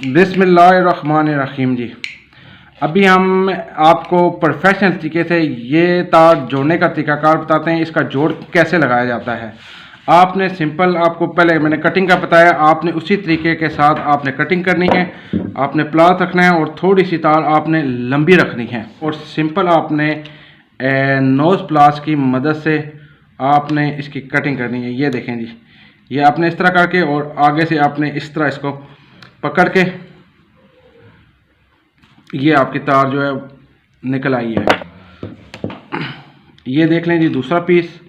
बिस्मिल्लाहिर्रहमानिर्रहीम जी। अभी हम आपको प्रोफेशनल तरीके से ये तार जोड़ने का तरीकाकार बताते हैं, इसका जोड़ कैसे लगाया जाता है। आपने सिंपल, आपको पहले मैंने कटिंग का बताया, आपने उसी तरीके के साथ आपने कटिंग करनी है। आपने प्लास रखना है और थोड़ी सी तार आपने लंबी रखनी है और सिंपल आपने नोज़ प्लास की मदद से आपने इसकी कटिंग करनी है। ये देखें जी, ये आपने इस तरह करके और आगे से आपने इस तरह इसको पकड़ के ये आपकी तार जो है निकल आई है। ये देख लें जी दूसरा पीस।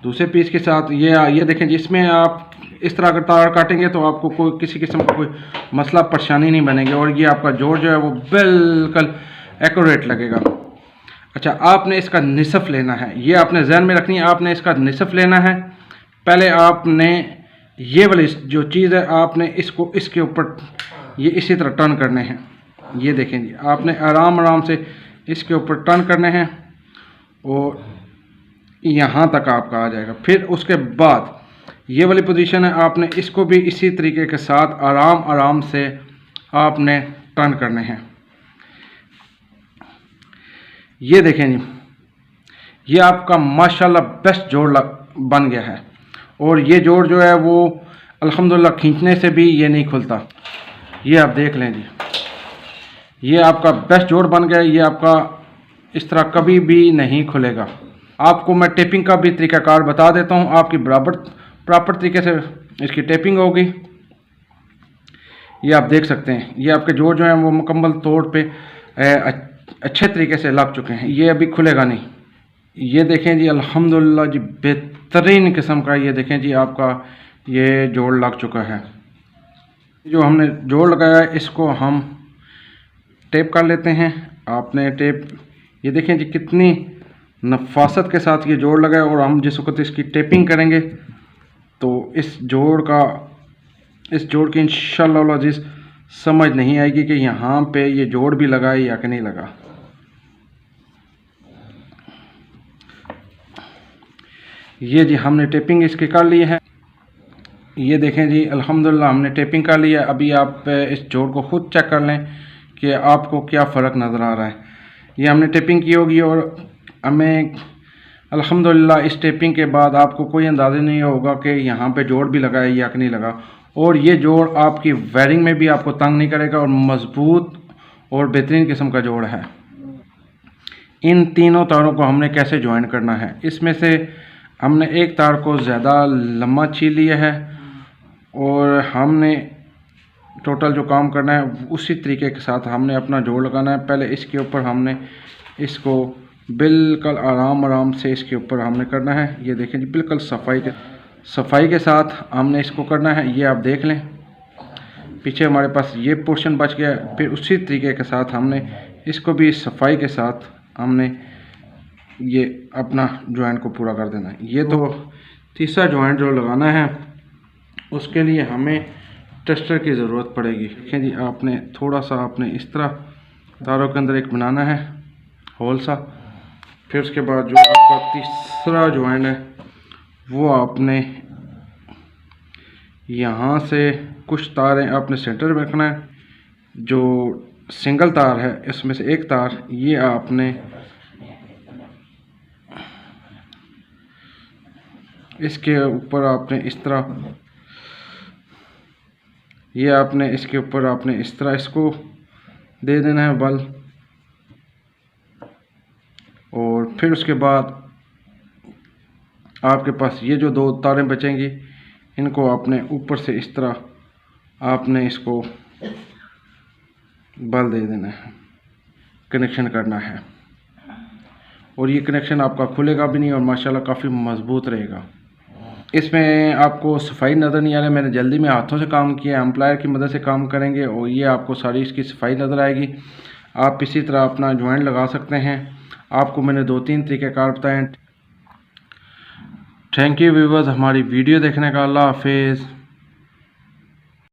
दूसरे पीस के साथ ये देखें जिसमें आप इस तरह का तार काटेंगे तो आपको कोई किसी किस्म का कोई मसला परेशानी नहीं बनेगी और ये आपका जोड़ जो है वो बिल्कुल एक्यूरेट लगेगा। अच्छा, आपने इसका निसफ लेना है, ये आपने जहन में रखनी है। आपने इसका निसफ लेना है। पहले आपने ये वाली जो चीज़ है आपने इसको इसके ऊपर ये इसी तरह टर्न करने हैं। ये देखें जी, आपने आराम आराम से इसके ऊपर टर्न करने हैं और यहाँ तक आपका आ जाएगा। फिर उसके बाद ये वाली पोजीशन है, आपने इसको भी इसी तरीके के साथ आराम आराम से आपने टर्न करने हैं। ये देखें जी, ये आपका माशाल्लाह बेस्ट जोड़ बन गया है और ये जोड़ जो है वो अल्हम्दुलिल्लाह खींचने से भी ये नहीं खुलता। ये आप देख लें जी, ये आपका बेस्ट जोड़ बन गया। ये आपका इस तरह कभी भी नहीं खुलेगा। आपको मैं टेपिंग का भी तरीकाकार बता देता हूँ। आपकी प्रॉपर तरीके से इसकी टेपिंग होगी। ये आप देख सकते हैं, ये आपके जोड़ जो हैं वो मुकम्मल तौर पे अच्छे तरीके से लग चुके हैं। ये अभी खुलेगा नहीं। ये देखें जी, अल्हम्दुलिल्लाह जी बेहतरीन किस्म का ये देखें जी आपका ये जोड़ लग चुका है। जो हमने जोड़ लगाया है इसको हम टेप कर लेते हैं। आपने टेप, ये देखें जी कितनी नफासत के साथ ये जोड़ लगा है और हम जिस वक्त इसकी टेपिंग करेंगे तो इस जोड़ की इंशाअल्लाह अज़ीज़ समझ नहीं आएगी कि यहाँ पे ये जोड़ भी लगा है या कि नहीं लगा। ये जी हमने टेपिंग इसकी कर ली है। ये देखें जी, अल्हम्दुलिल्लाह हमने टेपिंग कर लिया। अभी आप इस जोड़ को ख़ुद चेक कर लें कि आपको क्या फ़र्क नज़र आ रहा है। ये हमने टेपिंग की होगी और हमें अल्हम्दुलिल्लाह इस टेपिंग के बाद आपको कोई अंदाज़ा नहीं होगा कि यहाँ पे जोड़ भी लगा है या कि नहीं लगा। और ये जोड़ आपकी वायरिंग में भी आपको तंग नहीं करेगा और मज़बूत और बेहतरीन किस्म का जोड़ है। इन तीनों तारों को हमने कैसे ज्वाइन करना है, इसमें से हमने एक तार को ज़्यादा लम्बा छील लिया है और हमने टोटल जो काम करना है उसी तरीके के साथ हमने अपना जोड़ लगाना है। पहले इसके ऊपर हमने इसको बिल्कुल आराम से इसके ऊपर हमने करना है। ये देखें जी, बिल्कुल सफाई के साथ हमने इसको करना है। ये आप देख लें, पीछे हमारे पास ये पोर्शन बच गया है। फिर उसी तरीके के साथ हमने इसको भी सफाई के साथ हमने ये अपना जॉइंट को पूरा कर देना है। ये तो तीसरा जॉइंट जो लगाना है उसके लिए हमें टेस्टर की ज़रूरत पड़ेगी। देखें जी, आपने थोड़ा सा आपने इस तरह तारों के अंदर एक बनाना है होल सा। फिर उसके बाद जो आपका तीसरा जॉइंट है वो आपने यहाँ से कुछ तारें आपने सेंटर में रखना है। जो सिंगल तार है इसमें से एक तार ये आपने इसके ऊपर आपने इस तरह, ये आपने इसके ऊपर आपने इस तरह इसको दे देना है बल। और फिर उसके बाद आपके पास ये जो दो तारें बचेंगी इनको आपने ऊपर से इस तरह आपने इसको बल दे देना है, कनेक्शन करना है। और ये कनेक्शन आपका खुलेगा भी नहीं और माशाल्लाह काफ़ी मज़बूत रहेगा। इसमें आपको सफाई नज़र नहीं आ रही, मैंने जल्दी में हाथों से काम किया, एम्प्लायर की मदद से काम करेंगे और ये आपको सारी इसकी सफाई नज़र आएगी। आप इसी तरह अपना जॉइंट लगा सकते हैं। आपको मैंने 2-3 तरीक़ेकार बताएँ। थैंक यू व्यूअर्स हमारी वीडियो देखने का। अल्लाह हाफिज़।